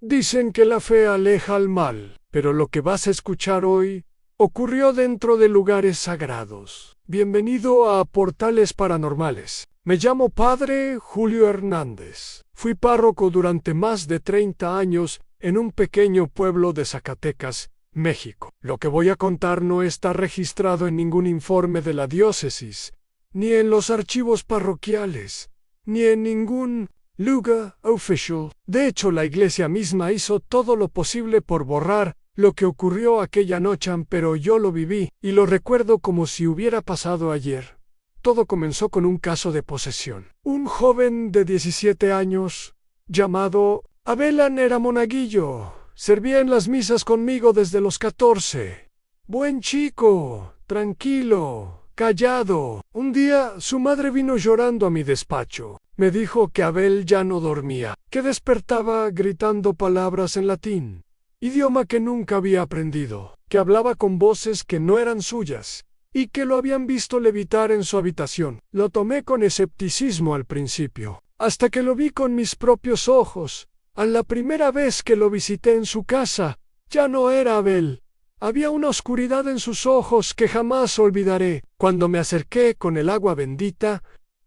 Dicen que la fe aleja al mal, pero lo que vas a escuchar hoy ocurrió dentro de lugares sagrados. Bienvenido a Portales Paranormales. Me llamo Padre Julio Hernández. Fui párroco durante más de 30 años en un pequeño pueblo de Zacatecas, México. Lo que voy a contar no está registrado en ningún informe de la diócesis, ni en los archivos parroquiales, ni en ningún lugar official. De hecho, la iglesia misma hizo todo lo posible por borrar lo que ocurrió aquella noche, pero yo lo viví y lo recuerdo como si hubiera pasado ayer. Todo comenzó con un caso de posesión. Un joven de 17 años, llamado Abelan, era monaguillo. Servía en las misas conmigo desde los 14. Buen chico, tranquilo, callado. Un día su madre vino llorando a mi despacho. Me dijo que Abel ya no dormía, que despertaba gritando palabras en latín, idioma que nunca había aprendido, que hablaba con voces que no eran suyas, y que lo habían visto levitar en su habitación. Lo tomé con escepticismo al principio, hasta que lo vi con mis propios ojos. A la primera vez que lo visité en su casa, ya no era Abel. Había una oscuridad en sus ojos que jamás olvidaré. Cuando me acerqué con el agua bendita,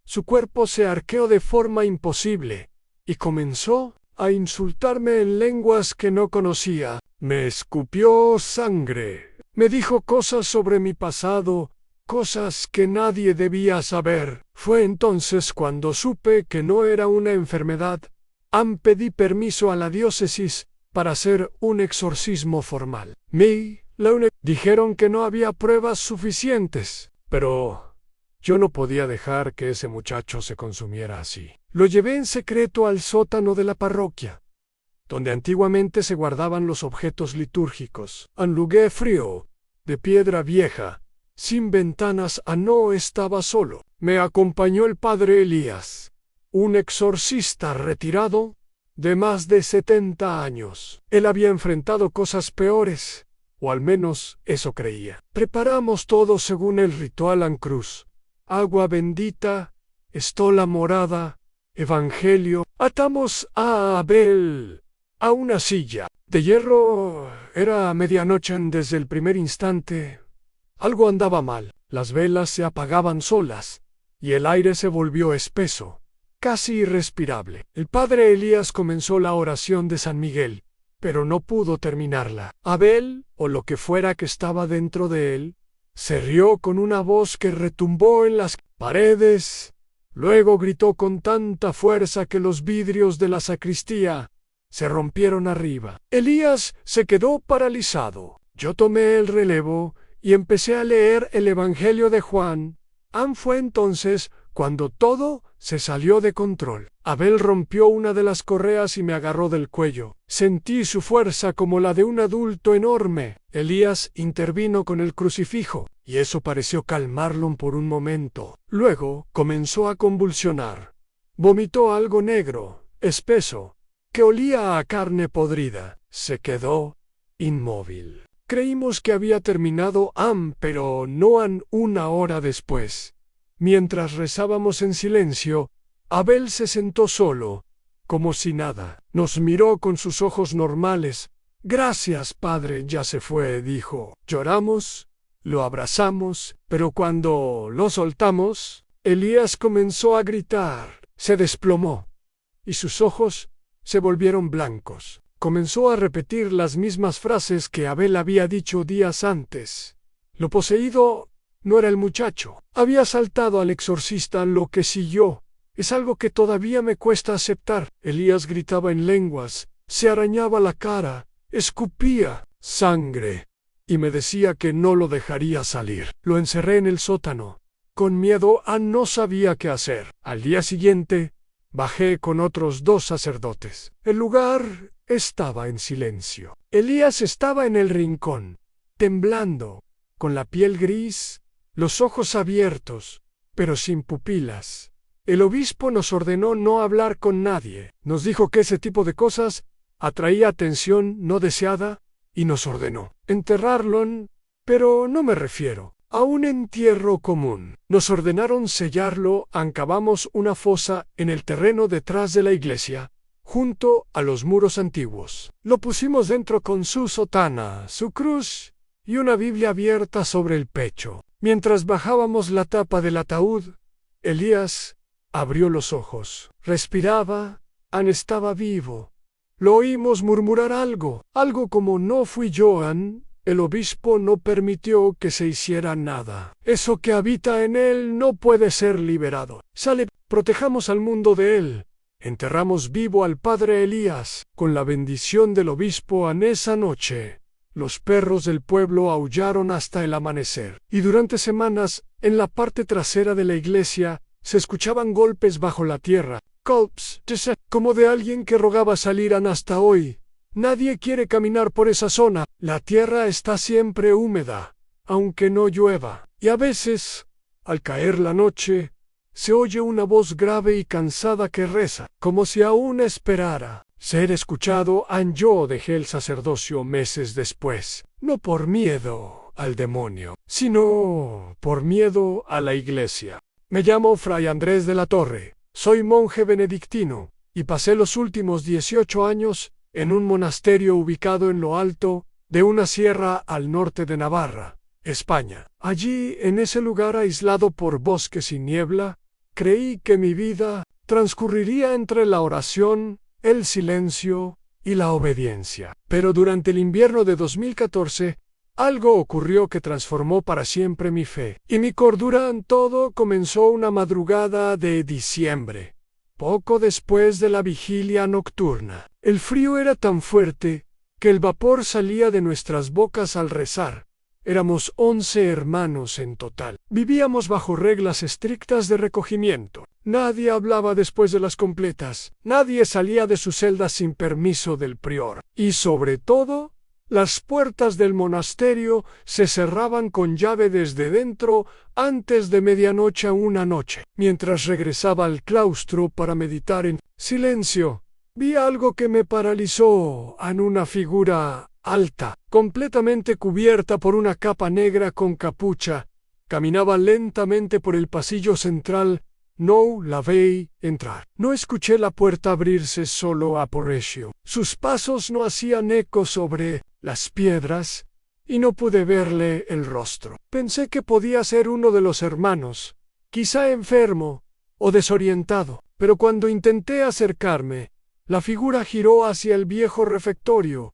su cuerpo se arqueó de forma imposible, y comenzó a insultarme en lenguas que no conocía. Me escupió sangre. Me dijo cosas sobre mi pasado, cosas que nadie debía saber. Fue entonces cuando supe que no era una enfermedad. Pedí permiso a la diócesis para hacer un exorcismo formal. Dijeron que no había pruebas suficientes, pero yo no podía dejar que ese muchacho se consumiera así. Lo llevé en secreto al sótano de la parroquia, donde antiguamente se guardaban los objetos litúrgicos. Un lugar frío, de piedra vieja, sin ventanas. No estaba solo. Me acompañó el padre Elías, un exorcista retirado de más de 70 años. Él había enfrentado cosas peores, o al menos eso creía. Preparamos todo según el ritual en cruz. Agua bendita, estola morada, evangelio. Atamos a Abel a una silla de hierro. Era medianoche. Desde el primer instante algo andaba mal. Las velas se apagaban solas, y el aire se volvió espeso, casi irrespirable. El padre Elías comenzó la oración de San Miguel, pero no pudo terminarla. Abel, o lo que fuera que estaba dentro de él, se rió con una voz que retumbó en las paredes. Luego gritó con tanta fuerza que los vidrios de la sacristía se rompieron arriba. Elías se quedó paralizado. Yo tomé el relevo y empecé a leer el Evangelio de Juan. Fue entonces cuando todo se salió de control. Abel rompió una de las correas y me agarró del cuello. Sentí su fuerza como la de un adulto enorme. Elías intervino con el crucifijo, y eso pareció calmarlo por un momento. Luego comenzó a convulsionar. Vomitó algo negro, espeso, que olía a carne podrida. Se quedó inmóvil. Creímos que había terminado, pero no. Una hora después, mientras rezábamos en silencio, Abel se sentó solo, como si nada. Nos miró con sus ojos normales. Gracias, padre, ya se fue, dijo. Lloramos, lo abrazamos, pero cuando lo soltamos, Elías comenzó a gritar. Se desplomó, y sus ojos se volvieron blancos. Comenzó a repetir las mismas frases que Abel había dicho días antes. Lo poseído no era el muchacho. Había saltado al exorcista. Lo que siguió es algo que todavía me cuesta aceptar. Elías gritaba en lenguas, se arañaba la cara, escupía sangre, y me decía que no lo dejaría salir. Lo encerré en el sótano. Con miedo, no sabía qué hacer. Al día siguiente, bajé con otros 2 sacerdotes. El lugar estaba en silencio. Elías estaba en el rincón, temblando, con la piel gris, los ojos abiertos, pero sin pupilas. El obispo nos ordenó no hablar con nadie. Nos dijo que ese tipo de cosas atraía atención no deseada y nos ordenó enterrarlo, pero no me refiero a un entierro común. Nos ordenaron sellarlo. Cavamos una fosa en el terreno detrás de la iglesia, junto a los muros antiguos. Lo pusimos dentro con su sotana, su cruz y una Biblia abierta sobre el pecho. Mientras bajábamos la tapa del ataúd, Elías abrió los ojos. Respiraba, estaba vivo. Lo oímos murmurar algo como no fui yo, el obispo no permitió que se hiciera nada. Eso que habita en él no puede ser liberado. Sale, protejamos al mundo de él. Enterramos vivo al padre Elías. Con la bendición del obispo en esa noche, los perros del pueblo aullaron hasta el amanecer. Y durante semanas, en la parte trasera de la iglesia, se escuchaban golpes bajo la tierra. Golpes, como de alguien que rogaba salir hasta hoy. Nadie quiere caminar por esa zona. La tierra está siempre húmeda, aunque no llueva. Y a veces, al caer la noche, se oye una voz grave y cansada que reza, como si aún esperara ser escuchado. Yo dejé el sacerdocio meses después, no por miedo al demonio, sino por miedo a la iglesia. Me llamo Fray Andrés de la Torre, soy monje benedictino, y pasé los últimos 18 años en un monasterio ubicado en lo alto de una sierra al norte de Navarra, España. Allí, en ese lugar aislado por bosques y niebla, creí que mi vida transcurriría entre la oración, el silencio y la obediencia. Pero durante el invierno de 2014, algo ocurrió que transformó para siempre mi fe. Y mi cordura en todo comenzó una madrugada de diciembre, poco después de la vigilia nocturna. El frío era tan fuerte que el vapor salía de nuestras bocas al rezar. Éramos 11 hermanos en total. Vivíamos bajo reglas estrictas de recogimiento. Nadie hablaba después de las completas. Nadie salía de su celda sin permiso del prior. Y sobre todo, las puertas del monasterio se cerraban con llave desde dentro antes de medianoche una noche. Mientras regresaba al claustro para meditar en silencio, vi algo que me paralizó. En una figura alta, completamente cubierta por una capa negra con capucha, caminaba lentamente por el pasillo central. No la vi entrar. No escuché la puerta abrirse, solo apareció. Sus pasos no hacían eco sobre las piedras y no pude verle el rostro. Pensé que podía ser uno de los hermanos, quizá enfermo o desorientado, pero cuando intenté acercarme, la figura giró hacia el viejo refectorio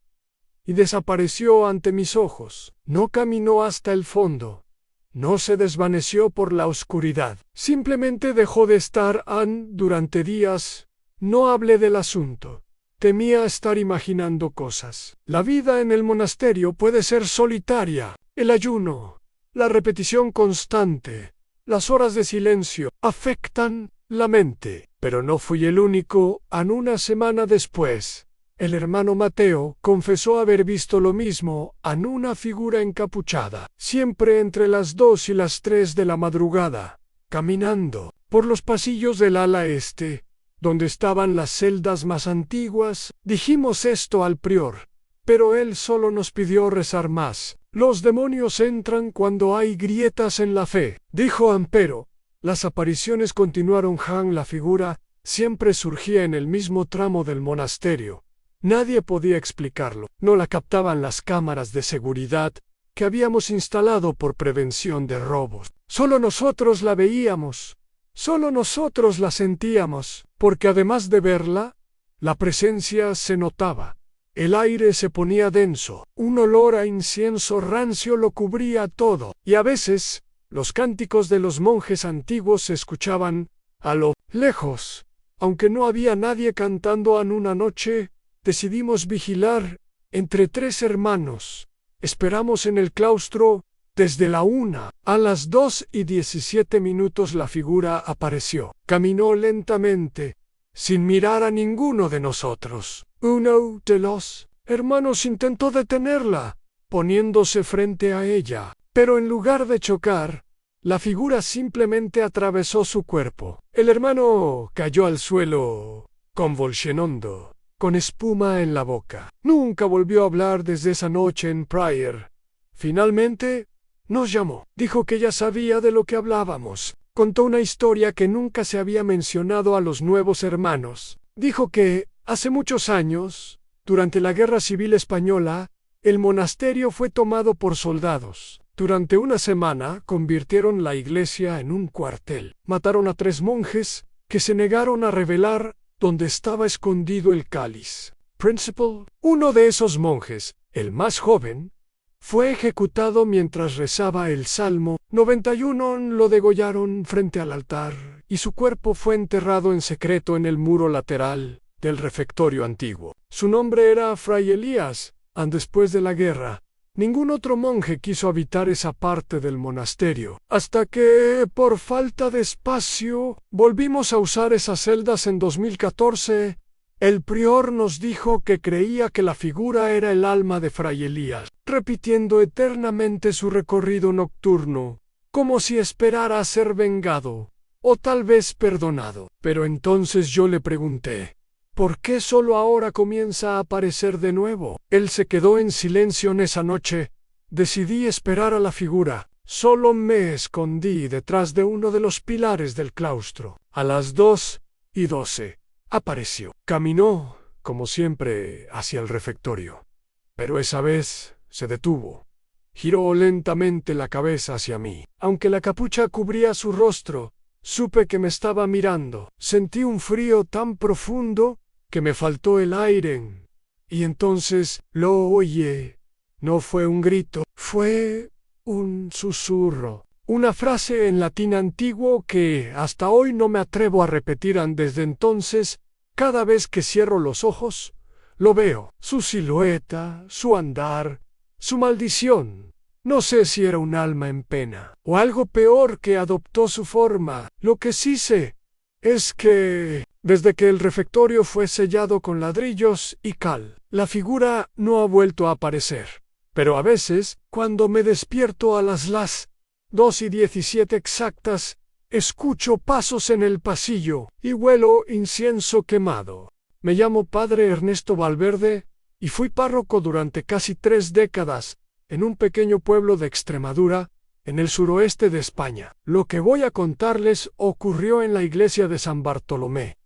y desapareció ante mis ojos. No caminó hasta el fondo. No se desvaneció por la oscuridad. Simplemente dejó de estar durante días. No hablé del asunto. Temía estar imaginando cosas. La vida en el monasterio puede ser solitaria. El ayuno, la repetición constante, las horas de silencio afectan la mente. Pero no fui el único. Una semana después, el hermano Mateo confesó haber visto lo mismo, una figura encapuchada, siempre entre las 2 y las 3 de la madrugada, caminando por los pasillos del ala este, donde estaban las celdas más antiguas. Dijimos esto al prior, pero él solo nos pidió rezar más. Los demonios entran cuando hay grietas en la fe, dijo Ampero. Las apariciones continuaron. La figura siempre surgía en el mismo tramo del monasterio. Nadie podía explicarlo. No la captaban las cámaras de seguridad que habíamos instalado por prevención de robos. Solo nosotros la veíamos. Solo nosotros la sentíamos, porque además de verla, la presencia se notaba. El aire se ponía denso. Un olor a incienso rancio lo cubría todo. Y a veces, los cánticos de los monjes antiguos se escuchaban a lo lejos. Aunque no había nadie cantando una noche, decidimos vigilar entre 3 hermanos. Esperamos en el claustro desde la 1. A las 2:17 la figura apareció. Caminó lentamente, sin mirar a ninguno de nosotros. Uno de los hermanos intentó detenerla, poniéndose frente a ella, pero en lugar de chocar, la figura simplemente atravesó su cuerpo. El hermano cayó al suelo, convulsionando, con espuma en la boca. Nunca volvió a hablar desde esa noche en Pryor. Finalmente, nos llamó. Dijo que ya sabía de lo que hablábamos. Contó una historia que nunca se había mencionado a los nuevos hermanos. Dijo que, Hace muchos años, durante la Guerra Civil Española, el monasterio fue tomado por soldados. Durante una semana convirtieron la iglesia en un cuartel. Mataron a 3 monjes que se negaron a revelar dónde estaba escondido el cáliz. Principal, uno de esos monjes, el más joven, fue ejecutado mientras rezaba el Salmo 91. Lo degollaron frente al altar y su cuerpo fue enterrado en secreto en el muro lateral del refectorio antiguo. Su nombre era Fray Elías. Después de la guerra, ningún otro monje quiso habitar esa parte del monasterio, hasta que, por falta de espacio, volvimos a usar esas celdas en 2014. El prior nos dijo que creía que la figura era el alma de Fray Elías, repitiendo eternamente su recorrido nocturno, como si esperara a ser vengado, o tal vez perdonado. Pero entonces yo le pregunté, ¿por qué solo ahora comienza a aparecer de nuevo? Él se quedó en silencio en esa noche. Decidí esperar a la figura. Solo me escondí detrás de uno de los pilares del claustro. A las 2:12 apareció. Caminó, como siempre, hacia el refectorio. Pero esa vez se detuvo. Giró lentamente la cabeza hacia mí. Aunque la capucha cubría su rostro, supe que me estaba mirando. Sentí un frío tan profundo que me faltó el aire. Y entonces lo oí. No fue un grito, fue un susurro. Una frase en latín antiguo que hasta hoy no me atrevo a repetir. Desde entonces, cada vez que cierro los ojos, lo veo. Su silueta, su andar, su maldición. No sé si era un alma en pena o algo peor que adoptó su forma. Lo que sí sé es que, desde que el refectorio fue sellado con ladrillos y cal, la figura no ha vuelto a aparecer. Pero a veces, cuando me despierto a las 2:17 exactas, escucho pasos en el pasillo y huelo incienso quemado. Me llamo Padre Ernesto Valverde y fui párroco durante casi 3 décadas en un pequeño pueblo de Extremadura, en el suroeste de España. Lo que voy a contarles ocurrió en la iglesia de San Bartolomé,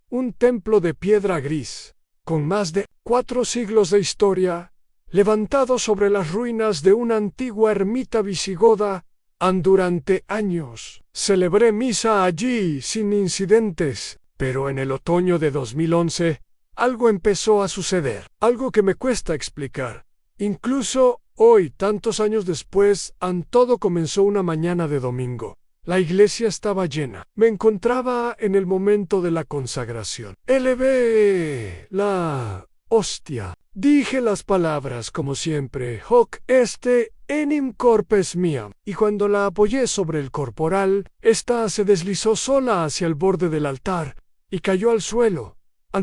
un templo de piedra gris, con más de 4 siglos de historia, levantado sobre las ruinas de una antigua ermita visigoda. Durante años celebré misa allí sin incidentes, pero en el otoño de 2011 algo empezó a suceder, algo que me cuesta explicar. Incluso hoy, tantos años después, todo comenzó una mañana de domingo. La iglesia estaba llena. Me encontraba en el momento de la consagración. Elevé la hostia. Dije las palabras como siempre, hoc est enim corpus meam, y cuando la apoyé sobre el corporal, ésta se deslizó sola hacia el borde del altar y cayó al suelo.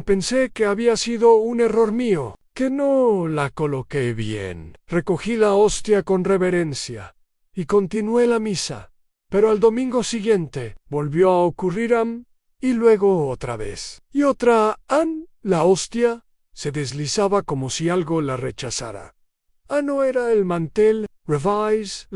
Pensé que había sido un error mío, que no la coloqué bien. Recogí la hostia con reverencia y continué la misa. Pero al domingo siguiente volvió a ocurrir y luego otra vez. Y otra la hostia se deslizaba como si algo la rechazara. No era el mantel, revise,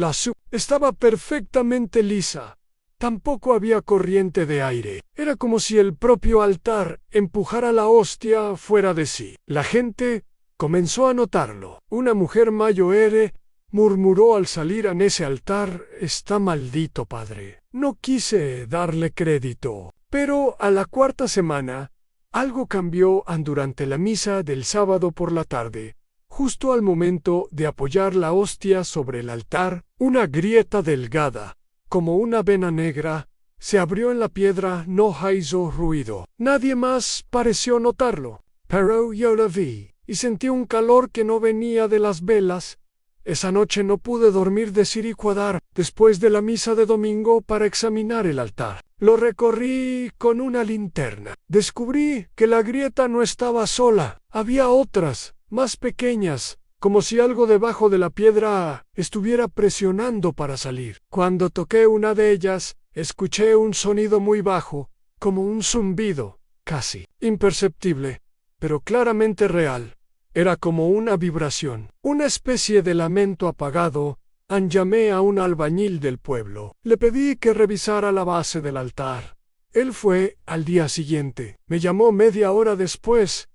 estaba perfectamente lisa. Tampoco había corriente de aire. Era como si el propio altar empujara la hostia fuera de sí. La gente comenzó a notarlo. Una mujer mayor murmuró al salir en ese altar, «Está maldito, padre». No quise darle crédito. Pero a la 4ª semana, algo cambió durante la misa del sábado por la tarde. Justo al momento de apoyar la hostia sobre el altar, una grieta delgada, como una vena negra, se abrió en la piedra. No hizo ruido. Nadie más pareció notarlo. Pero yo la vi, y sentí un calor que no venía de las velas. Esa noche no pude dormir de siricuadar después de la misa de domingo para examinar el altar. Lo recorrí con una linterna. Descubrí que la grieta no estaba sola. Había otras, más pequeñas, como si algo debajo de la piedra estuviera presionando para salir. Cuando toqué una de ellas, escuché un sonido muy bajo, como un zumbido, casi imperceptible, pero claramente real. Era como una vibración, una especie de lamento apagado. Llamé a un albañil del pueblo. Le pedí que revisara la base del altar. Él fue al día siguiente. Me llamó media hora después,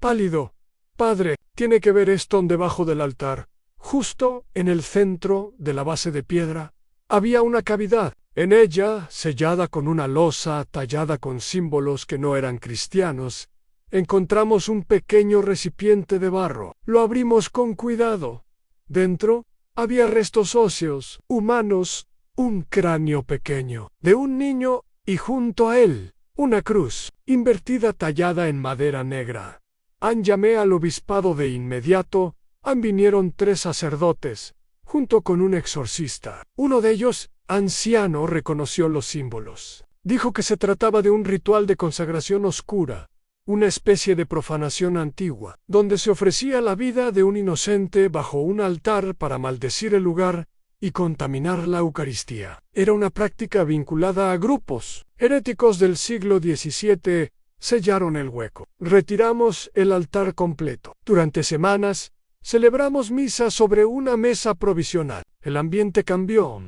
pálido. Padre, tiene que ver esto debajo del altar. Justo en el centro de la base de piedra había una cavidad. En ella, sellada con una losa tallada con símbolos que no eran cristianos, encontramos un pequeño recipiente de barro. Lo abrimos con cuidado. Dentro había restos óseos, humanos, un cráneo pequeño, de un niño y junto a él, una cruz, invertida tallada en madera negra. Llamé al obispado de inmediato. Vinieron 3 sacerdotes, junto con un exorcista. Uno de ellos, anciano, reconoció los símbolos. Dijo que se trataba de un ritual de consagración oscura, una especie de profanación antigua, donde se ofrecía la vida de un inocente bajo un altar para maldecir el lugar y contaminar la Eucaristía. Era una práctica vinculada a grupos heréticos del siglo XVII. Sellaron el hueco. Retiramos el altar completo. Durante semanas, celebramos misa sobre una mesa provisional. El ambiente cambió.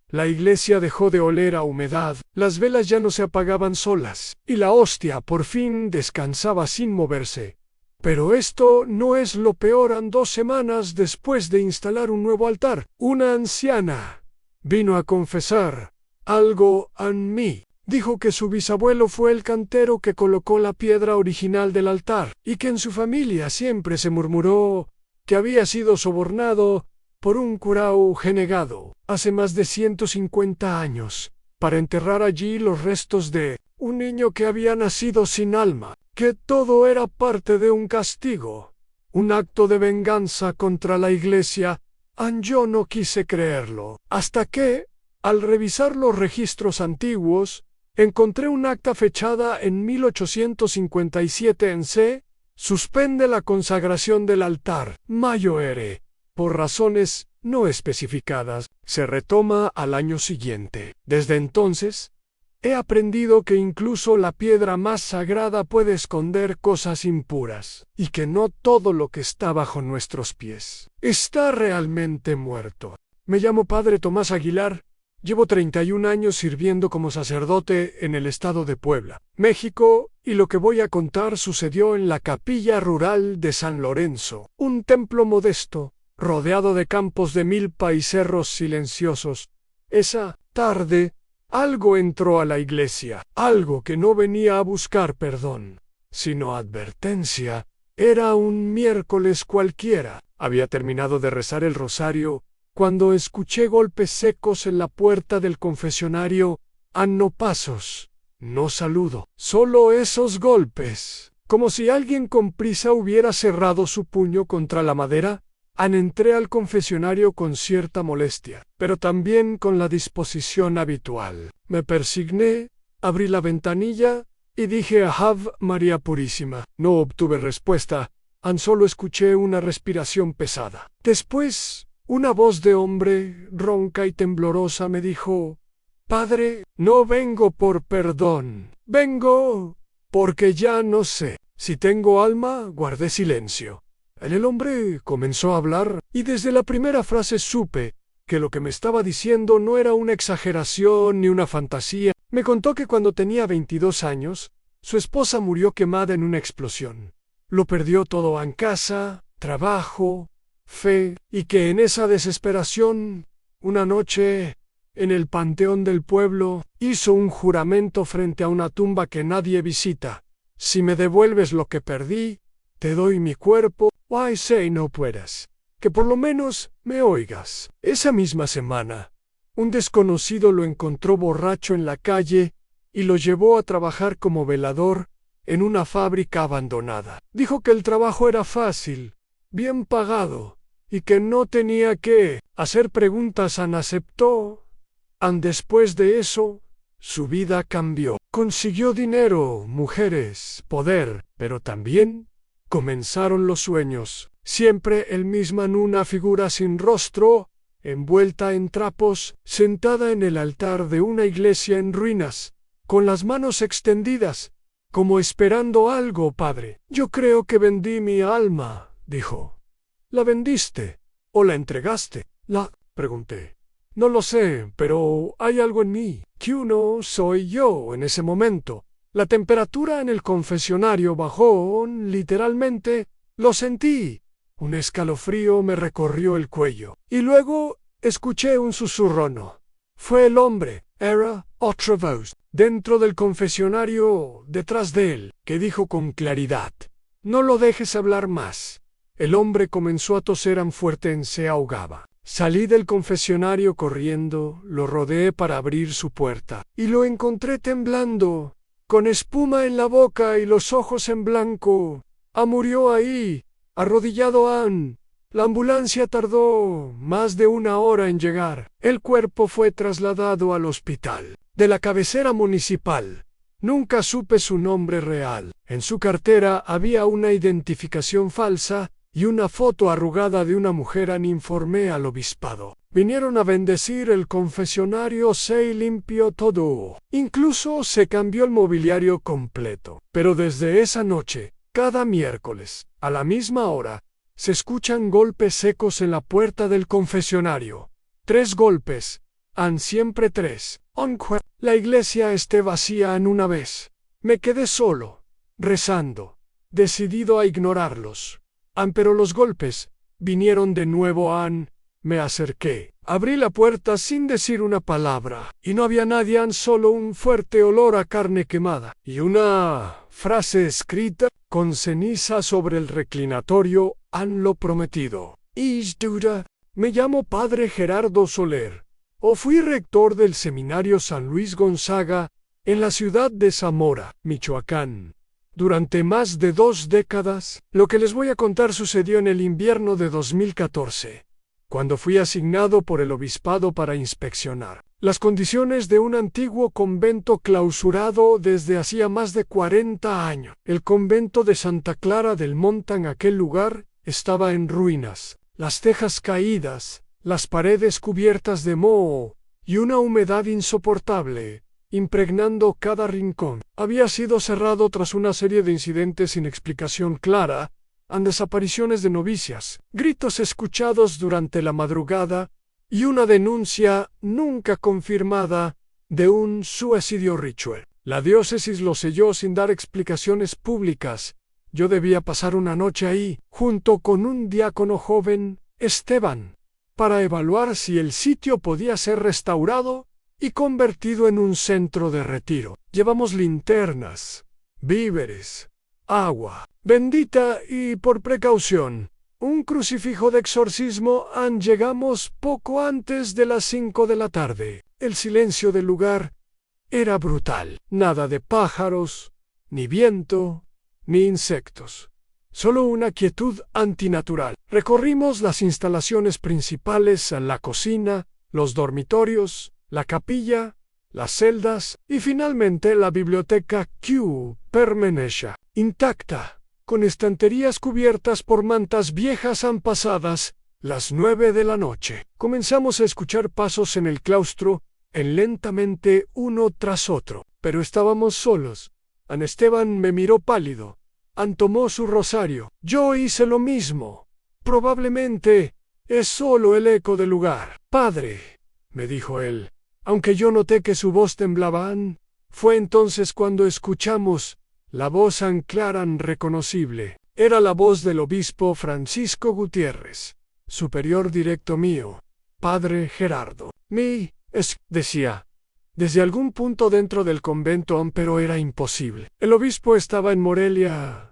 La iglesia dejó de oler a humedad, las velas ya no se apagaban solas, y la hostia por fin descansaba sin moverse. Pero esto no es lo peor. 2 semanas después de instalar un nuevo altar, una anciana vino a confesar algo en mí. Dijo que su bisabuelo fue el cantero que colocó la piedra original del altar, y que en su familia siempre se murmuró que había sido sobornado por un curao renegado hace más de 150 años, para enterrar allí los restos de un niño que había nacido sin alma, que todo era parte de un castigo, un acto de venganza contra la iglesia. Yo no quise creerlo, hasta que, al revisar los registros antiguos, encontré un acta fechada en 1857 en C. Suspende la consagración del altar, mayo R. Por razones no especificadas, se retoma al año siguiente. Desde entonces, he aprendido que incluso la piedra más sagrada puede esconder cosas impuras, y que no todo lo que está bajo nuestros pies está realmente muerto. Me llamo Padre Tomás Aguilar. Llevo 31 años sirviendo como sacerdote en el estado de Puebla, México, y lo que voy a contar sucedió en la capilla rural de San Lorenzo, un templo modesto, rodeado de campos de milpa y cerros silenciosos. Esa tarde, algo entró a la iglesia, algo que no venía a buscar perdón, sino advertencia. Era un miércoles cualquiera. Había terminado de rezar el rosario cuando escuché golpes secos en la puerta del confesionario. No pasos, no saludo, solo esos golpes, como si alguien con prisa hubiera cerrado su puño contra la madera. Entré al confesionario con cierta molestia, pero también con la disposición habitual. Me persigné, abrí la ventanilla y dije Ave María Purísima. No obtuve respuesta, solo escuché una respiración pesada. Después, una voz de hombre, ronca y temblorosa, me dijo: Padre, no vengo por perdón, vengo porque ya no sé. Si tengo alma, guardé silencio. El hombre comenzó a hablar, y desde la primera frase supe que lo que me estaba diciendo no era una exageración ni una fantasía. Me contó que cuando tenía 22 años, su esposa murió quemada en una explosión. Lo perdió todo en casa, trabajo, fe, y que en esa desesperación, una noche, en el panteón del pueblo, hizo un juramento frente a una tumba que nadie visita: si me devuelves lo que perdí, te doy mi cuerpo. Why say no puedas, que por lo menos me oigas. Esa misma semana, un desconocido lo encontró borracho en la calle y lo llevó a trabajar como velador en una fábrica abandonada. Dijo que el trabajo era fácil, bien pagado, y que no tenía que hacer preguntas. Aceptó. Después de eso, su vida cambió. Consiguió dinero, mujeres, poder, pero también comenzaron los sueños. Siempre el mismo, en una figura sin rostro, envuelta en trapos, sentada en el altar de una iglesia en ruinas, con las manos extendidas, como esperando algo. Padre, yo creo que vendí mi alma, dijo. ¿La vendiste o la entregaste? La pregunté. No lo sé, pero hay algo en mí. Q no soy yo en ese momento. La temperatura en el confesionario bajó, literalmente, lo sentí. Un escalofrío me recorrió el cuello. Y luego escuché un susurro. Fue el hombre, era otra voz, dentro del confesionario, detrás de él, que dijo con claridad: «No lo dejes hablar más». El hombre comenzó a toser tan fuerte se ahogaba. Salí del confesionario corriendo, lo rodeé para abrir su puerta, y lo encontré temblando, con espuma en la boca y los ojos en blanco. Murió ahí, arrodillado. La ambulancia tardó más de 1 hora en llegar. El cuerpo fue trasladado al hospital de la cabecera municipal. Nunca supe su nombre real. En su cartera había una identificación falsa y una foto arrugada de una mujer. Informé al obispado. Vinieron a bendecir el confesionario, se limpió todo. Incluso se cambió el mobiliario completo. Pero desde esa noche, cada miércoles, a la misma hora, se escuchan golpes secos en la puerta del confesionario. 3 golpes. Siempre 3. La iglesia esté vacía en una vez. Me quedé solo, rezando, decidido a ignorarlos. Pero los golpes vinieron de nuevo. Me acerqué. Abrí la puerta sin decir una palabra. Y no había nadie, solo un fuerte olor a carne quemada. Y una frase escrita con ceniza sobre el reclinatorio: lo prometido. Duda. Me llamo Padre Gerardo Soler. Fui rector del Seminario San Luis Gonzaga en la ciudad de Zamora, Michoacán, durante más de 2 décadas. Lo que les voy a contar sucedió en el invierno de 2014, cuando fui asignado por el obispado para inspeccionar las condiciones de un antiguo convento clausurado desde hacía más de 40 años. El convento de Santa Clara del Monte en aquel lugar estaba en ruinas, las tejas caídas, las paredes cubiertas de moho y una humedad insoportable, impregnando cada rincón. Había sido cerrado tras una serie de incidentes sin explicación clara, desapariciones de novicias, gritos escuchados durante la madrugada y una denuncia nunca confirmada de un suicidio ritual. La diócesis lo selló sin dar explicaciones públicas. Yo debía pasar una noche ahí, junto con un diácono joven, Esteban, para evaluar si el sitio podía ser restaurado y convertido en un centro de retiro. Llevamos linternas, víveres, agua bendita y, por precaución, un crucifijo de exorcismo. Llegamos poco antes de las 5 de la tarde. El silencio del lugar era brutal. Nada de pájaros, ni viento, ni insectos. Solo una quietud antinatural. Recorrimos las instalaciones principales, la cocina, los dormitorios, la capilla, las celdas y finalmente la biblioteca, que permanecía intacta, con estanterías cubiertas por mantas viejas. Pasadas las 9 de la noche, comenzamos a escuchar pasos en el claustro, lentamente uno tras otro. Pero estábamos solos. Esteban me miró pálido. Tomó su rosario. Yo hice lo mismo. Probablemente es solo el eco del lugar. Padre, me dijo él, aunque yo noté que su voz temblaba. Fue entonces cuando escuchamos la voz clara, reconocible. Era la voz del obispo Francisco Gutiérrez, superior directo mío. Padre Gerardo. Decía, desde algún punto dentro del convento, pero era imposible. El obispo estaba en Morelia.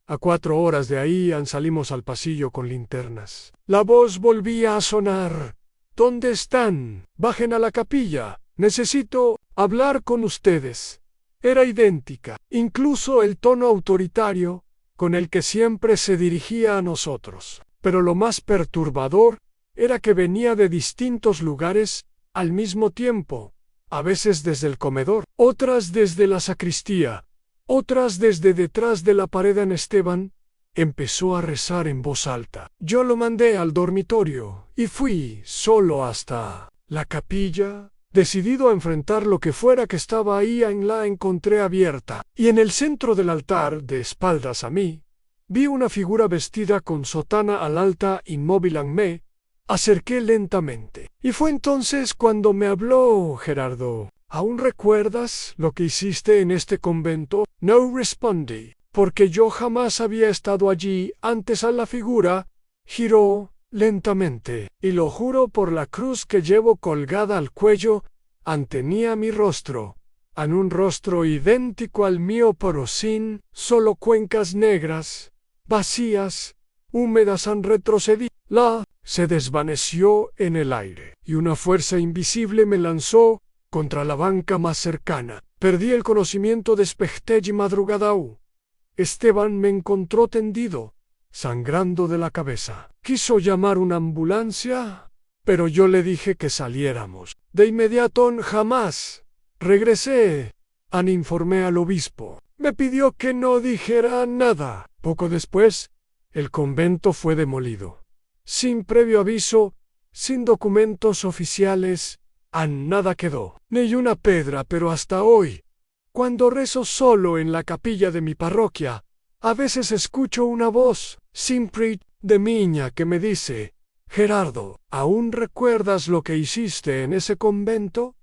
A 4 horas de ahí salimos al pasillo con linternas. La voz volvía a sonar. ¿Dónde están? Bajen a la capilla. Necesito hablar con ustedes. Era idéntica, incluso el tono autoritario con el que siempre se dirigía a nosotros. Pero lo más perturbador era que venía de distintos lugares al mismo tiempo, a veces desde el comedor, otras desde la sacristía, otras desde detrás de la pared. Esteban empezó a rezar en voz alta. Yo lo mandé al dormitorio y fui solo hasta la capilla, decidido a enfrentar lo que fuera que estaba ahí. La encontré abierta, y en el centro del altar, de espaldas a mí, vi una figura vestida con sotana al alta, inmóvil. Acerqué lentamente. Y fue entonces cuando me habló Gerardo. ¿Aún recuerdas lo que hiciste en este convento? No respondí, porque yo jamás había estado allí antes. A la figura giró lentamente, y lo juro por la cruz que llevo colgada al cuello, antenía mi rostro, en un rostro idéntico al mío, pero sin solo cuencas negras, vacías, húmedas. Han retrocedido. Se desvaneció en el aire, y una fuerza invisible me lanzó contra la banca más cercana. Perdí el conocimiento, desperté y madrugada. Esteban me encontró tendido, sangrando de la cabeza. Quiso llamar una ambulancia, pero yo le dije que saliéramos. De inmediato jamás regresé. Informé al obispo. Me pidió que no dijera nada. Poco después, el convento fue demolido. Sin previo aviso, sin documentos oficiales, nada quedó, ni una piedra. Pero hasta hoy, cuando rezo solo en la capilla de mi parroquia, a veces escucho una voz, siempre de niña, que me dice: Gerardo, ¿aún recuerdas lo que hiciste en ese convento?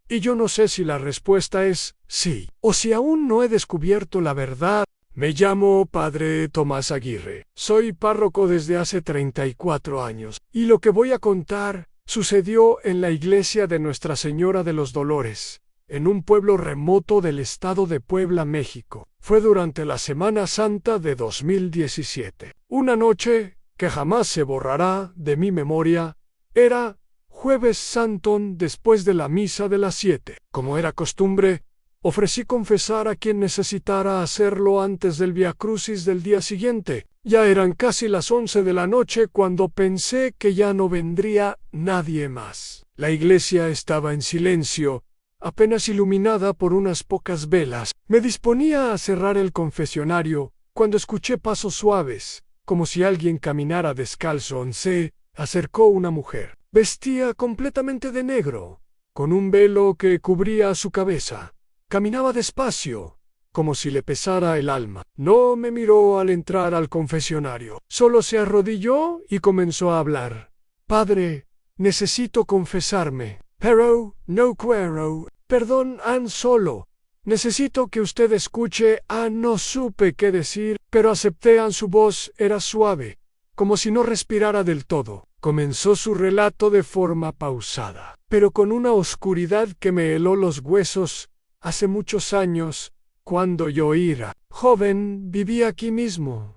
Y yo no sé si la respuesta es sí, o si aún no he descubierto la verdad. Me llamo Padre Tomás Aguirre. Soy párroco desde hace 34 años, y lo que voy a contar sucedió en la iglesia de Nuestra Señora de los Dolores, en un pueblo remoto del estado de Puebla, México. Fue durante la Semana Santa de 2017. Una noche que jamás se borrará de mi memoria. Era Jueves Santo, después de la misa de las 7. Como era costumbre, ofrecí confesar a quien necesitara hacerlo antes del viacrucis del día siguiente. Ya eran casi las 11 de la noche cuando pensé que ya no vendría nadie más. La iglesia estaba en silencio, apenas iluminada por unas pocas velas. Me disponía a cerrar el confesionario cuando escuché pasos suaves, como si alguien caminara descalzo. Se acercó una mujer. Vestía completamente de negro, con un velo que cubría su cabeza. Caminaba despacio, como si le pesara el alma. No me miró al entrar al confesionario. Solo se arrodilló y comenzó a hablar. Padre, necesito confesarme. Pero no quiero. Perdón, solo necesito que usted escuche. No supe qué decir, pero acepté. Su voz era suave, como si no respirara del todo. Comenzó su relato de forma pausada, pero con una oscuridad que me heló los huesos. Hace muchos años, cuando yo era joven, vivía aquí mismo,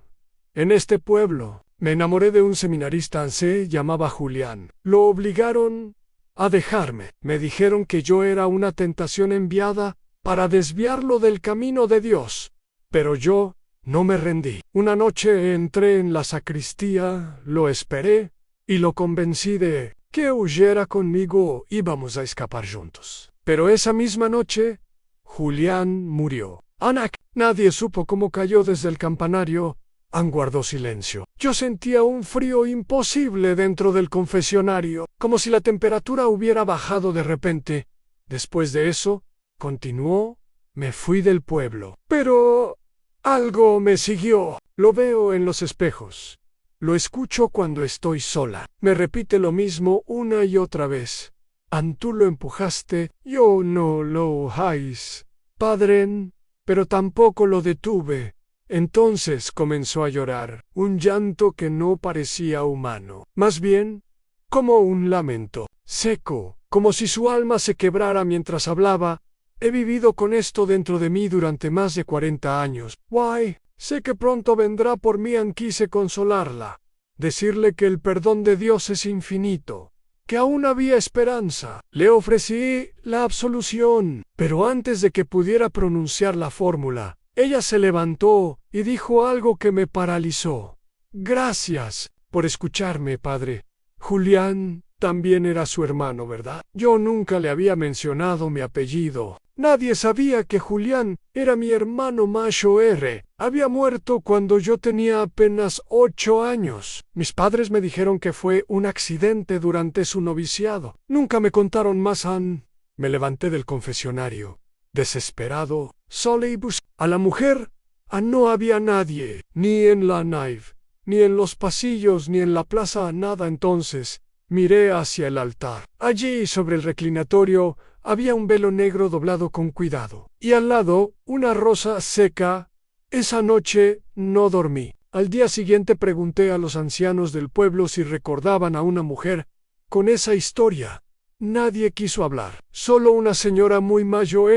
en este pueblo. Me enamoré de un seminarista. Se llamaba Julián. Lo obligaron a dejarme. Me dijeron que yo era una tentación enviada para desviarlo del camino de Dios. Pero yo no me rendí. Una noche entré en la sacristía, lo esperé y lo convencí de que huyera conmigo. Íbamos a escapar juntos. Pero esa misma noche, Julián murió. Nadie supo cómo cayó desde el campanario. Guardó silencio. Yo sentía un frío imposible dentro del confesionario, como si la temperatura hubiera bajado de repente. Después de eso, continuó, me fui del pueblo. Pero algo me siguió. Lo veo en los espejos. Lo escucho cuando estoy sola. Me repite lo mismo una y otra vez. Tú lo empujaste, yo no lo hagáis, padre, pero tampoco lo detuve. Entonces comenzó a llorar, un llanto que no parecía humano, más bien como un lamento, seco, como si su alma se quebrara mientras hablaba. He vivido con esto dentro de mí durante más de 40 años. Sé que pronto vendrá por mí. Quise consolarla, decirle que el perdón de Dios es infinito, que aún había esperanza. Le ofrecí la absolución, pero antes de que pudiera pronunciar la fórmula, ella se levantó y dijo algo que me paralizó. Gracias por escucharme, padre. Julián también era su hermano, ¿verdad? Yo nunca le había mencionado mi apellido. Nadie sabía que Julián era mi hermano mayor. Había muerto cuando yo tenía apenas 8 años. Mis padres me dijeron que fue un accidente durante su noviciado. Nunca me contaron más. Me levanté del confesionario, desesperado, solo y busqué a la mujer. No había nadie, ni en la nave, ni en los pasillos, ni en la plaza. Nada. Entonces Miré hacia el altar. Allí, sobre el reclinatorio, había un velo negro doblado con cuidado. Y al lado, una rosa seca. Esa noche no dormí. Al día siguiente pregunté a los ancianos del pueblo si recordaban a una mujer con esa historia. Nadie quiso hablar. Solo una señora muy mayor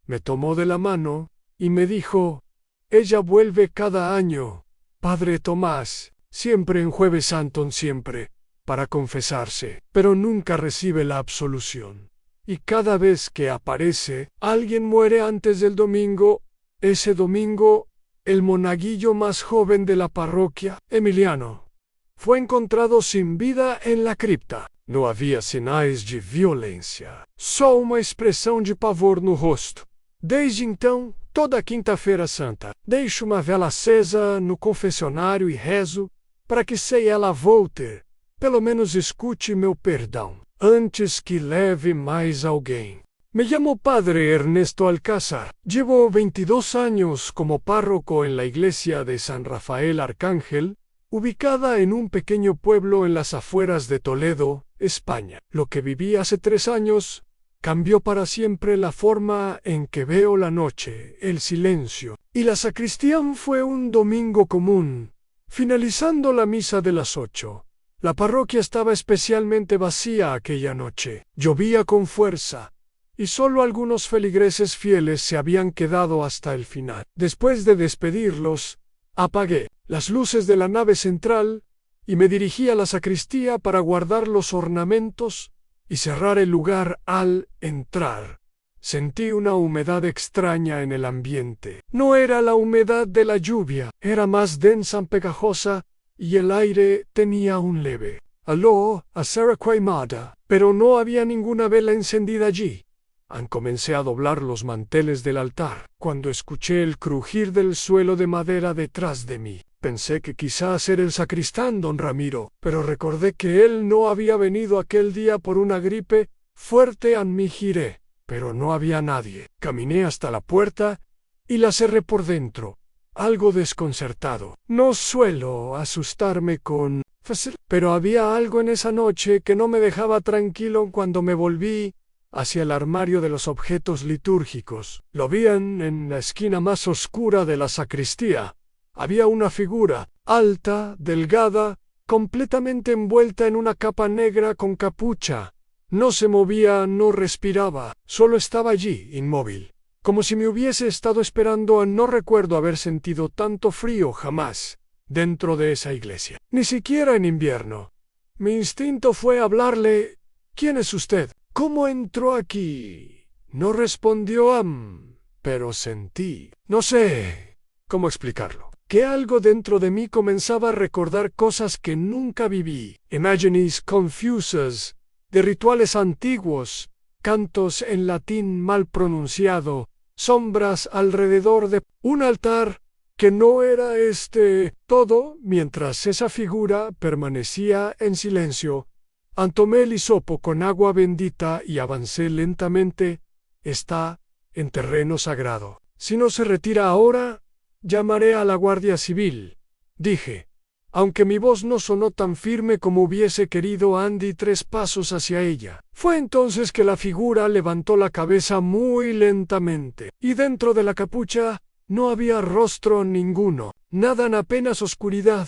me tomó de la mano y me dijo: ella vuelve cada año, Padre Tomás, siempre en Jueves Santo, siempre, para confesarse, pero nunca recibe la absolución. Y cada vez que aparece, alguien muere antes del domingo. Ese domingo, el monaguillo más joven de la parroquia, Emiliano, fue encontrado sin vida en la cripta. Não havia sinais de violência, só uma expressão de pavor no rosto. Desde então, toda quinta-feira santa, deixo uma vela acesa no confessionário e rezo para que, se ela voltar, pelo menos escute meu perdão, antes que leve mais alguém. Me llamo Padre Ernesto Alcázar. Llevo 22 años como párroco en la iglesia de San Rafael Arcángel, ubicada en un pequeño pueblo en las afueras de Toledo, España. Lo que viví hace 3 años cambió para siempre la forma en que veo la noche, el silencio. Y la sacristía fue un domingo común. Finalizando la misa de las 8, la parroquia estaba especialmente vacía aquella noche. Llovía con fuerza, y solo algunos feligreses fieles se habían quedado hasta el final. Después de despedirlos, apagué las luces de la nave central y me dirigí a la sacristía para guardar los ornamentos y cerrar el lugar. Al entrar, sentí una humedad extraña en el ambiente. No era la humedad de la lluvia, era más densa y pegajosa, y el aire tenía un leve olor a cera quemada, pero no había ninguna vela encendida allí. Comencé a doblar los manteles del altar, cuando escuché el crujir del suelo de madera detrás de mí. Pensé que quizás era el sacristán, don Ramiro, pero recordé que él no había venido aquel día por una gripe fuerte. Me giré, pero no había nadie. Caminé hasta la puerta y la cerré por dentro, algo desconcertado. No suelo asustarme con facilidad, pero había algo en esa noche que no me dejaba tranquilo. Cuando me volví hacia el armario de los objetos litúrgicos, lo vi en la esquina más oscura de la sacristía. Había una figura, alta, delgada, completamente envuelta en una capa negra con capucha. No se movía, no respiraba, solo estaba allí, inmóvil, como si me hubiese estado esperando. No recuerdo haber sentido tanto frío jamás dentro de esa iglesia, ni siquiera en invierno. Mi instinto fue hablarle: ¿quién es usted? ¿Cómo entró aquí? No respondió pero sentí, no sé cómo explicarlo, que algo dentro de mí comenzaba a recordar cosas que nunca viví. Imágenes confusas de rituales antiguos, cantos en latín mal pronunciado, sombras alrededor de un altar que no era todo. Mientras esa figura permanecía en silencio, tomé el hisopo con agua bendita y avancé lentamente. Está en terreno sagrado. Si no se retira ahora, llamaré a la Guardia Civil, dije, aunque mi voz no sonó tan firme como hubiese querido. Di 3 pasos hacia ella. Fue entonces que la figura levantó la cabeza muy lentamente, y dentro de la capucha no había rostro ninguno, nada, apenas oscuridad,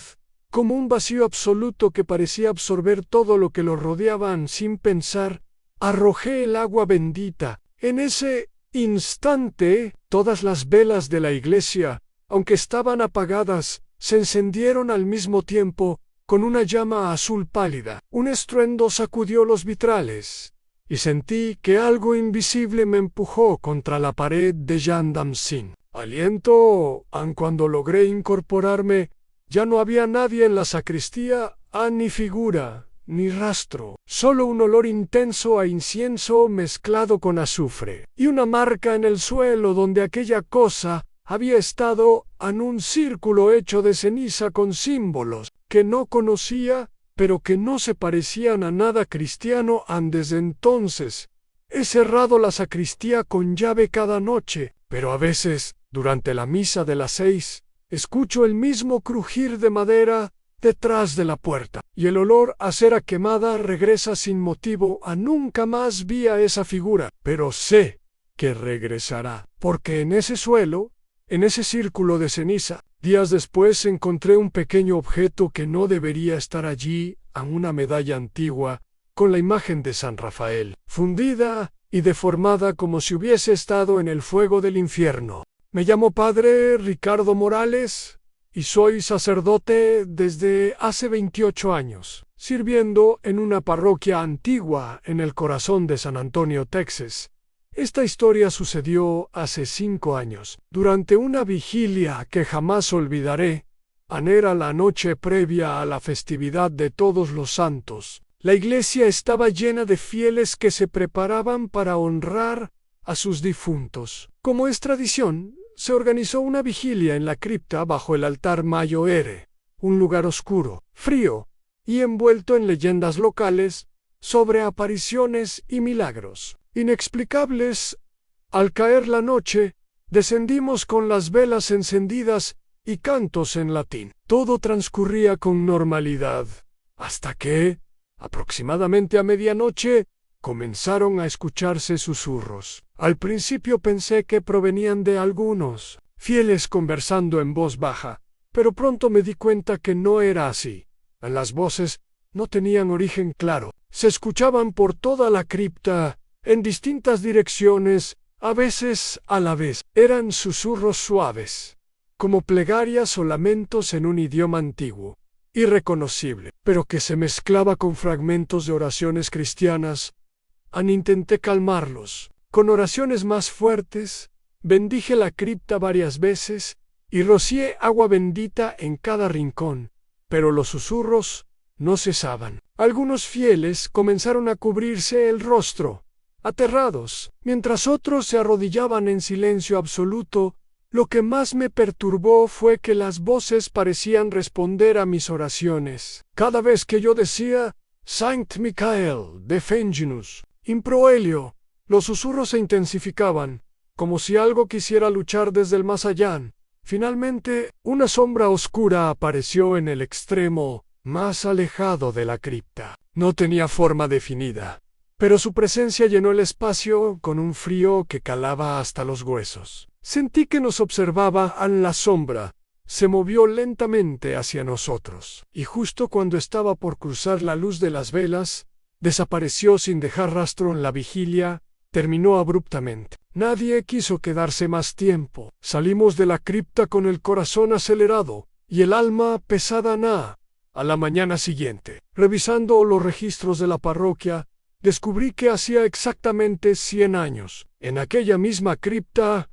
como un vacío absoluto que parecía absorber todo lo que lo rodeaban. Sin pensar, arrojé el agua bendita. En ese instante, todas las velas de la iglesia, aunque estaban apagadas, se encendieron al mismo tiempo, con una llama azul pálida. Un estruendo sacudió los vitrales, y sentí que algo invisible me empujó contra la pared de Yandam sin aliento. Cuando logré incorporarme, ya no había nadie en la sacristía, ni figura, ni rastro, solo un olor intenso a incienso mezclado con azufre, y una marca en el suelo donde aquella cosa había estado, en un círculo hecho de ceniza con símbolos que no conocía, pero que no se parecían a nada cristiano. Desde entonces he cerrado la sacristía con llave cada noche, pero a veces, durante la misa de las 6, escucho el mismo crujir de madera detrás de la puerta, y el olor a cera quemada regresa sin motivo a nunca más vi a esa figura, pero sé que regresará, porque en ese suelo, en ese círculo de ceniza, días después encontré un pequeño objeto que no debería estar allí, una medalla antigua, con la imagen de San Rafael, fundida y deformada como si hubiese estado en el fuego del infierno. Me llamo Padre Ricardo Morales y soy sacerdote desde hace 28 años, sirviendo en una parroquia antigua en el corazón de San Antonio, Texas. Esta historia sucedió hace 5 años, durante una vigilia que jamás olvidaré. Era la noche previa a la festividad de Todos los Santos. La iglesia estaba llena de fieles que se preparaban para honrar a sus difuntos. Como es tradición, se organizó una vigilia en la cripta bajo el altar Mayor, un lugar oscuro, frío y envuelto en leyendas locales sobre apariciones y milagros inexplicables. Al caer la noche, descendimos con las velas encendidas y cantos en latín. Todo transcurría con normalidad, hasta que, aproximadamente a medianoche, comenzaron a escucharse susurros. Al principio pensé que provenían de algunos fieles conversando en voz baja, pero pronto me di cuenta que no era así. Las voces no tenían origen claro. Se escuchaban por toda la cripta, en distintas direcciones, a veces a la vez. Eran susurros suaves, como plegarias o lamentos en un idioma antiguo, irreconocible, pero que se mezclaba con fragmentos de oraciones cristianas. Intenté calmarlos. Con oraciones más fuertes, bendije la cripta varias veces y rocié agua bendita en cada rincón, pero los susurros no cesaban. Algunos fieles comenzaron a cubrirse el rostro, aterrados, mientras otros se arrodillaban en silencio absoluto. Lo que más me perturbó fue que las voces parecían responder a mis oraciones. Cada vez que yo decía Sanct Michael, defendimus, in proelio, los susurros se intensificaban, como si algo quisiera luchar desde el más allá. Finalmente, una sombra oscura apareció en el extremo más alejado de la cripta. No tenía forma definida, pero su presencia llenó el espacio con un frío que calaba hasta los huesos. Sentí que nos observaba. La sombra se movió lentamente hacia nosotros, y justo cuando estaba por cruzar la luz de las velas, desapareció sin dejar rastro. La vigilia terminó abruptamente. Nadie quiso quedarse más tiempo. Salimos de la cripta con el corazón acelerado y el alma pesada. A la mañana siguiente, revisando los registros de la parroquia, descubrí que hacía exactamente 100 años, en aquella misma cripta,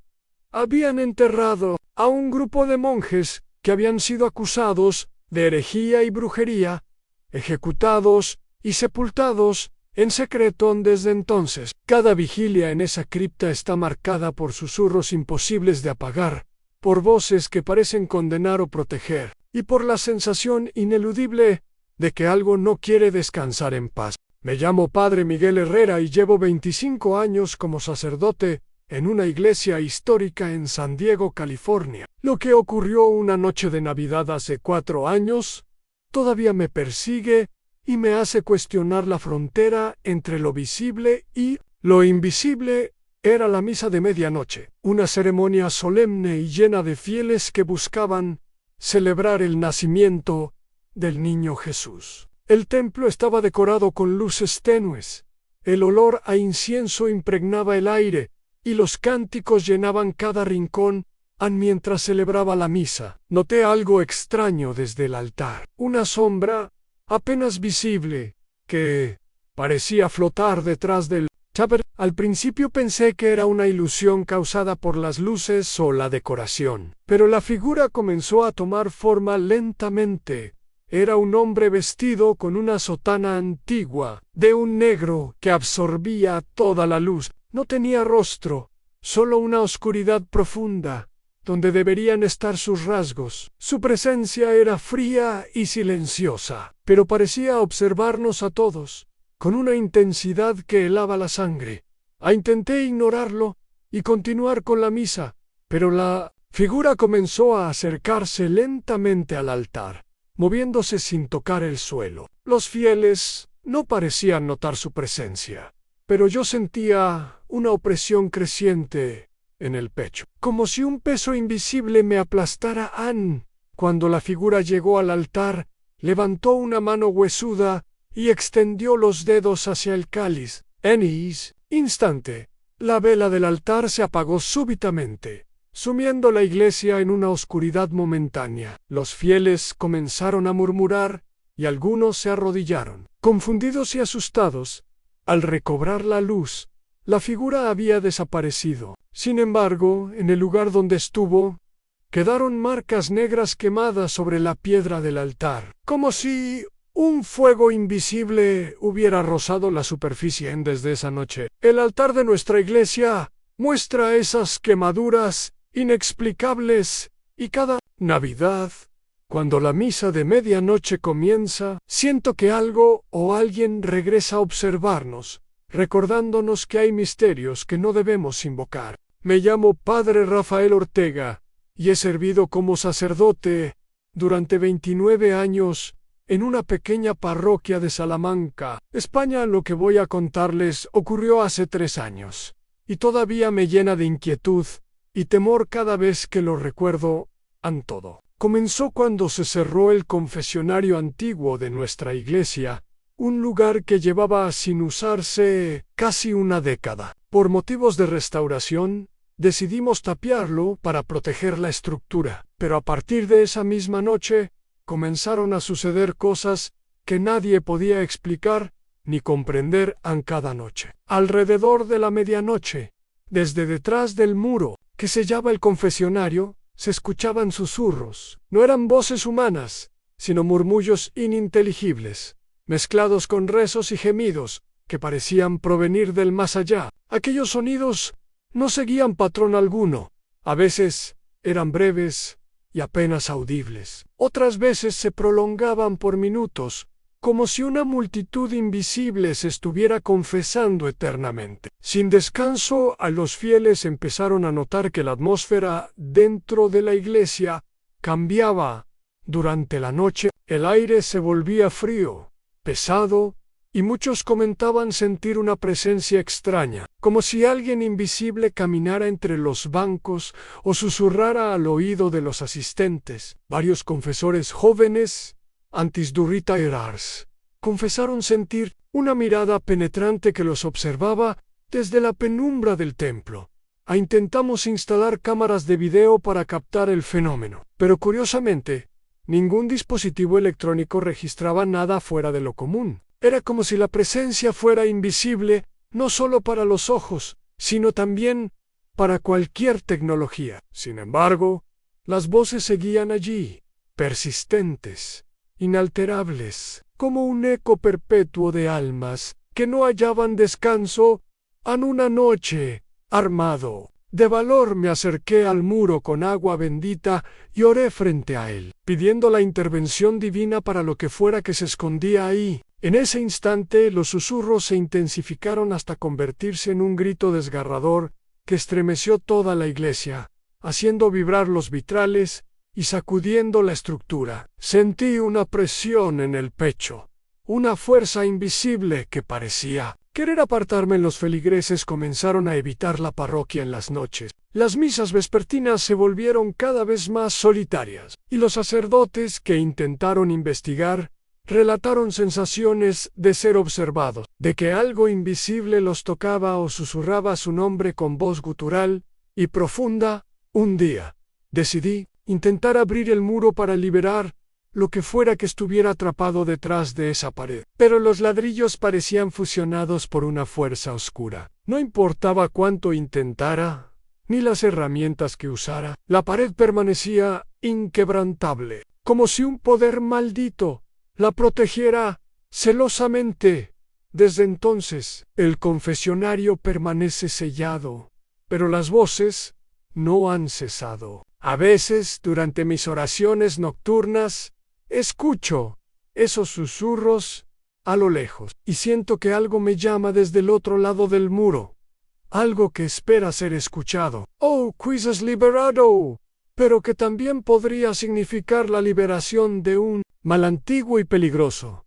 habían enterrado a un grupo de monjes que habían sido acusados de herejía y brujería, ejecutados y sepultados en secreto desde entonces. Cada vigilia en esa cripta está marcada por susurros imposibles de apagar, por voces que parecen condenar o proteger, y por la sensación ineludible de que algo no quiere descansar en paz. Me llamo Padre Miguel Herrera y llevo 25 años como sacerdote en una iglesia histórica en San Diego, California. Lo que ocurrió una noche de Navidad hace 4 años todavía me persigue y me hace cuestionar la frontera entre lo visible y lo invisible. Era la misa de medianoche, una ceremonia solemne y llena de fieles que buscaban celebrar el nacimiento del niño Jesús. El templo estaba decorado con luces tenues, el olor a incienso impregnaba el aire, y los cánticos llenaban cada rincón. Mientras celebraba la misa, noté algo extraño desde el altar. Una sombra, apenas visible, que parecía flotar detrás del tabernáculo. Al principio pensé que era una ilusión causada por las luces o la decoración, pero la figura comenzó a tomar forma lentamente. Era un hombre vestido con una sotana antigua, de un negro que absorbía toda la luz. No tenía rostro, solo una oscuridad profunda, donde deberían estar sus rasgos. Su presencia era fría y silenciosa, pero parecía observarnos a todos, con una intensidad que helaba la sangre. Intenté ignorarlo y continuar con la misa, pero la figura comenzó a acercarse lentamente al altar. moviéndose sin tocar el suelo. Los fieles no parecían notar su presencia, pero yo sentía una opresión creciente en el pecho, como si un peso invisible me aplastara. Cuando la figura llegó al altar, levantó una mano huesuda y extendió los dedos hacia el cáliz. En ese instante, la vela del altar se apagó súbitamente, sumiendo la iglesia en una oscuridad momentánea. Los fieles comenzaron a murmurar y algunos se arrodillaron. Confundidos y asustados, al recobrar la luz, la figura había desaparecido. Sin embargo, en el lugar donde estuvo, quedaron marcas negras quemadas sobre la piedra del altar, como si un fuego invisible hubiera rozado la superficie desde esa noche. El altar de nuestra iglesia muestra esas quemaduras inexplicables y cada Navidad, cuando la misa de medianoche comienza, siento que algo o alguien regresa a observarnos, recordándonos que hay misterios que no debemos invocar. Me llamo Padre Rafael Ortega y he servido como sacerdote durante 29 años en una pequeña parroquia de Salamanca, España. Lo que voy a contarles ocurrió hace 3 años, y todavía me llena de inquietud y temor cada vez que lo recuerdo. Todo comenzó cuando se cerró el confesionario antiguo de nuestra iglesia, un lugar que llevaba sin usarse casi una década. Por motivos de restauración, decidimos tapiarlo para proteger la estructura, pero a partir de esa misma noche, comenzaron a suceder cosas que nadie podía explicar ni comprender. Cada noche, alrededor de la medianoche, desde detrás del muro que sellaba el confesionario, se escuchaban susurros. No eran voces humanas, sino murmullos ininteligibles, mezclados con rezos y gemidos que parecían provenir del más allá. Aquellos sonidos no seguían patrón alguno. A veces eran breves y apenas audibles. Otras veces se prolongaban por minutos, como si una multitud invisible se estuviera confesando eternamente. Sin descanso, a los fieles empezaron a notar que la atmósfera dentro de la iglesia cambiaba. Durante la noche, el aire se volvía frío, pesado, y muchos comentaban sentir una presencia extraña, como si alguien invisible caminara entre los bancos o susurrara al oído de los asistentes. Varios confesores jóvenes, antes Durita y Ars, confesaron sentir una mirada penetrante que los observaba desde la penumbra del templo. Intentamos instalar cámaras de video para captar el fenómeno, pero curiosamente, ningún dispositivo electrónico registraba nada fuera de lo común. Era como si la presencia fuera invisible, no solo para los ojos, sino también para cualquier tecnología. Sin embargo, las voces seguían allí, persistentes, inalterables, como un eco perpetuo de almas que no hallaban descanso. En una noche, armado de valor, me acerqué al muro con agua bendita y oré frente a él, pidiendo la intervención divina para lo que fuera que se escondía ahí. En ese instante los susurros se intensificaron hasta convertirse en un grito desgarrador que estremeció toda la iglesia, haciendo vibrar los vitrales y sacudiendo la estructura. Sentí una presión en el pecho, una fuerza invisible que parecía querer apartarme. Los feligreses comenzaron a evitar la parroquia en las noches. Las misas vespertinas se volvieron cada vez más solitarias, y los sacerdotes que intentaron investigar relataron sensaciones de ser observados, de que algo invisible los tocaba o susurraba su nombre con voz gutural y profunda. Un día, decidí intentar abrir el muro para liberar lo que fuera que estuviera atrapado detrás de esa pared. Pero los ladrillos parecían fusionados por una fuerza oscura. No importaba cuánto intentara, ni las herramientas que usara, la pared permanecía inquebrantable, como si un poder maldito la protegiera celosamente. Desde entonces, el confesionario permanece sellado, pero las voces no han cesado. A veces, durante mis oraciones nocturnas, escucho esos susurros a lo lejos, y siento que algo me llama desde el otro lado del muro, algo que espera ser escuchado. ¡Oh, quizás liberado! Pero que también podría significar la liberación de un mal antiguo y peligroso.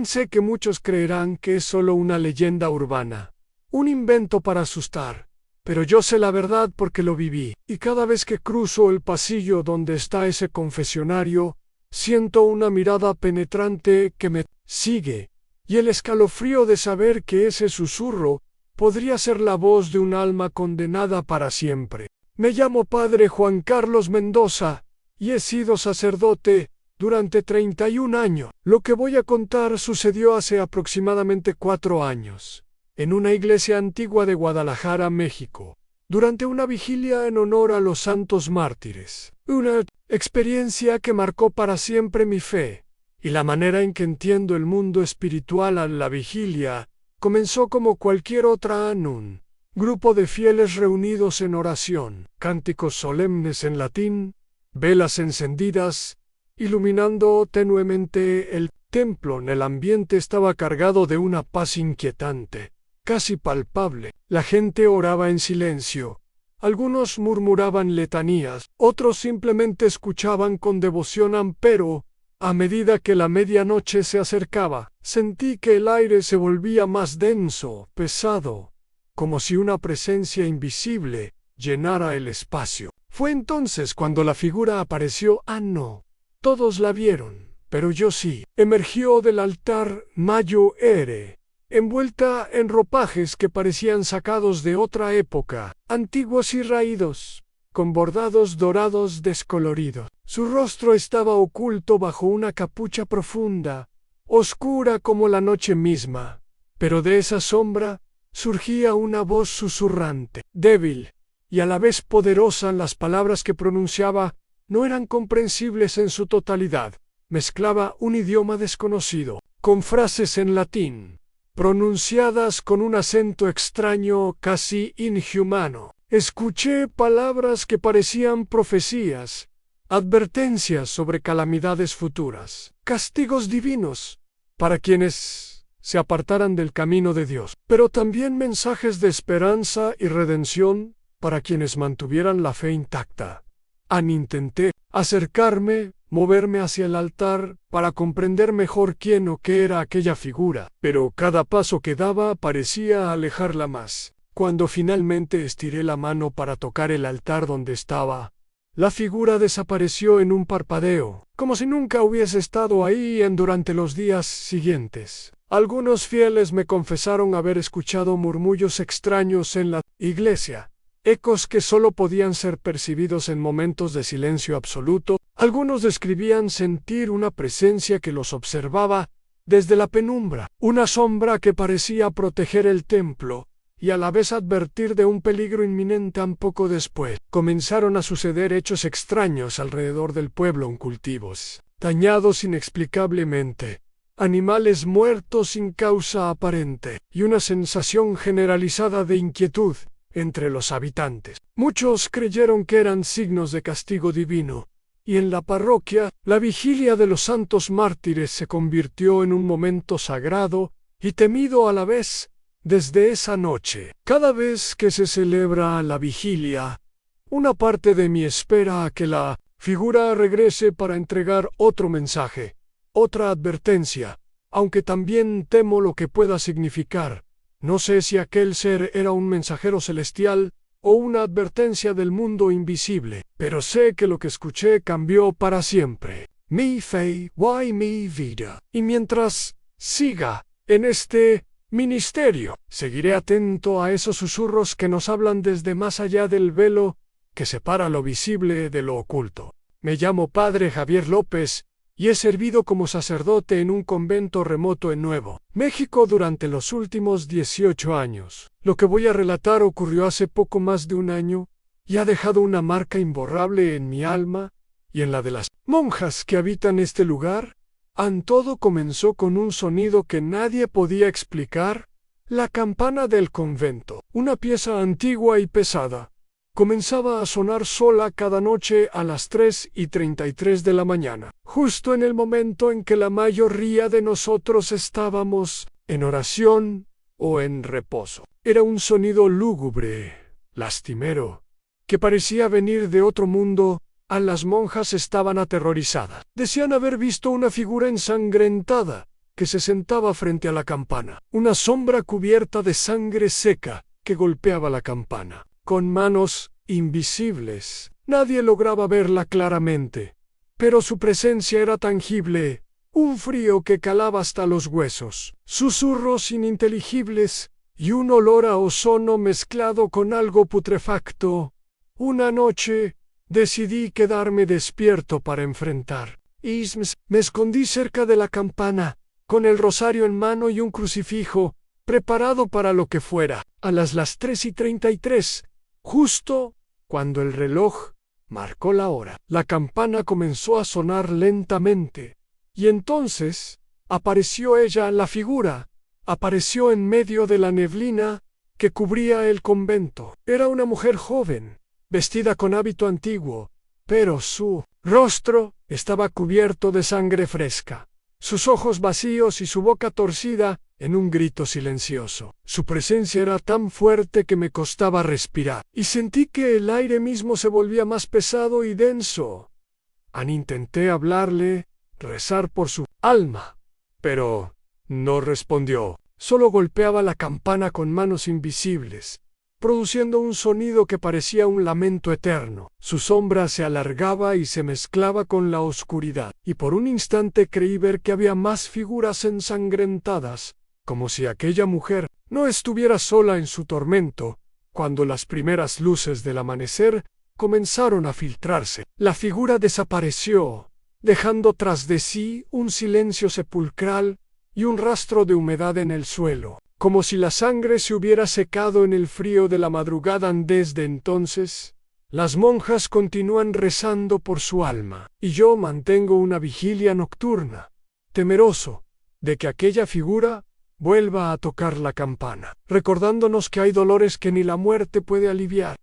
Sé que muchos creerán que es solo una leyenda urbana, un invento para asustar, pero yo sé la verdad porque lo viví, y cada vez que cruzo el pasillo donde está ese confesionario, siento una mirada penetrante que me sigue, y el escalofrío de saber que ese susurro podría ser la voz de un alma condenada para siempre. Me llamo Padre Juan Carlos Mendoza, y he sido sacerdote durante 31 años. Lo que voy a contar sucedió hace aproximadamente 4 años, en una iglesia antigua de Guadalajara, México, durante una vigilia en honor a los santos mártires. Una experiencia que marcó para siempre mi fe, y la manera en que entiendo el mundo espiritual a la vigilia comenzó como cualquier otra en un grupo de fieles reunidos en oración, cánticos solemnes en latín, velas encendidas, iluminando tenuemente el templo. El ambiente estaba cargado de una paz inquietante, casi palpable. La gente oraba en silencio. Algunos murmuraban letanías, otros simplemente escuchaban con devoción, pero a medida que la medianoche se acercaba, sentí que el aire se volvía más denso, pesado, como si una presencia invisible llenara el espacio. Fue entonces cuando la figura apareció. No, todos la vieron, pero yo sí. Emergió del altar Mayo Ere, envuelta en ropajes que parecían sacados de otra época, antiguos y raídos, con bordados dorados descoloridos. Su rostro estaba oculto bajo una capucha profunda, oscura como la noche misma, pero de esa sombra surgía una voz susurrante, débil y a la vez poderosa. Las palabras que pronunciaba no eran comprensibles en su totalidad. Mezclaba un idioma desconocido con frases en latín, pronunciadas con un acento extraño, casi inhumano. Escuché palabras que parecían profecías, advertencias sobre calamidades futuras, castigos divinos para quienes se apartaran del camino de Dios, pero también mensajes de esperanza y redención para quienes mantuvieran la fe intacta. Intenté acercarme, moverme hacia el altar para comprender mejor quién o qué era aquella figura, pero cada paso que daba parecía alejarla más. Cuando finalmente estiré la mano para tocar el altar donde estaba, la figura desapareció en un parpadeo, como si nunca hubiese estado ahí. Durante los días siguientes, algunos fieles me confesaron haber escuchado murmullos extraños en la iglesia, ecos que solo podían ser percibidos en momentos de silencio absoluto. Algunos describían sentir una presencia que los observaba desde la penumbra, una sombra que parecía proteger el templo y a la vez advertir de un peligro inminente. Poco después, comenzaron a suceder hechos extraños alrededor del pueblo: cultivos dañados inexplicablemente, animales muertos sin causa aparente, y una sensación generalizada de inquietud entre los habitantes. Muchos creyeron que eran signos de castigo divino, y en la parroquia, la vigilia de los santos mártires se convirtió en un momento sagrado y temido a la vez. Desde esa noche, cada vez que se celebra la vigilia, una parte de mí espera a que la figura regrese para entregar otro mensaje, otra advertencia, aunque también temo lo que pueda significar. No sé si aquel ser era un mensajero celestial o una advertencia del mundo invisible, pero sé que lo que escuché cambió para siempre mi fe y mi vida. Y mientras siga en este ministerio, seguiré atento a esos susurros que nos hablan desde más allá del velo que separa lo visible de lo oculto. Me llamo Padre Javier López y he servido como sacerdote en un convento remoto en Nuevo México durante los últimos 18 años. Lo que voy a relatar ocurrió hace poco más de un año y ha dejado una marca imborrable en mi alma y en la de las monjas que habitan este lugar. Todo comenzó con un sonido que nadie podía explicar: la campana del convento, una pieza antigua y pesada, comenzaba a sonar sola cada noche a las 3:33 de la mañana, justo en el momento en que la mayoría de nosotros estábamos en oración o en reposo. Era un sonido lúgubre, lastimero, que parecía venir de otro mundo. Las monjas estaban aterrorizadas. Decían haber visto una figura ensangrentada que se sentaba frente a la campana, una sombra cubierta de sangre seca que golpeaba la campana, con manos invisibles. Nadie lograba verla claramente, pero su presencia era tangible, un frío que calaba hasta los huesos, susurros ininteligibles y un olor a ozono mezclado con algo putrefacto. Una noche decidí quedarme despierto para enfrentar. Me escondí cerca de la campana, con el rosario en mano y un crucifijo, preparado para lo que fuera. A las 3:33, justo cuando el reloj marcó la hora, la campana comenzó a sonar lentamente. Y entonces apareció ella, la figura, apareció en medio de la neblina que cubría el convento. Era una mujer joven, vestida con hábito antiguo, pero su rostro estaba cubierto de sangre fresca, sus ojos vacíos y su boca torcida en un grito silencioso. Su presencia era tan fuerte que me costaba respirar, y sentí que el aire mismo se volvía más pesado y denso. Intenté hablarle, rezar por su alma, pero no respondió. Solo golpeaba la campana con manos invisibles, produciendo un sonido que parecía un lamento eterno. Su sombra se alargaba y se mezclaba con la oscuridad, y por un instante creí ver que había más figuras ensangrentadas, como si aquella mujer no estuviera sola en su tormento, cuando las primeras luces del amanecer comenzaron a filtrarse. La figura desapareció, dejando tras de sí un silencio sepulcral y un rastro de humedad en el suelo, como si la sangre se hubiera secado en el frío de la madrugada. Desde entonces, las monjas continúan rezando por su alma, y yo mantengo una vigilia nocturna, temeroso de que aquella figura vuelva a tocar la campana, recordándonos que hay dolores que ni la muerte puede aliviar.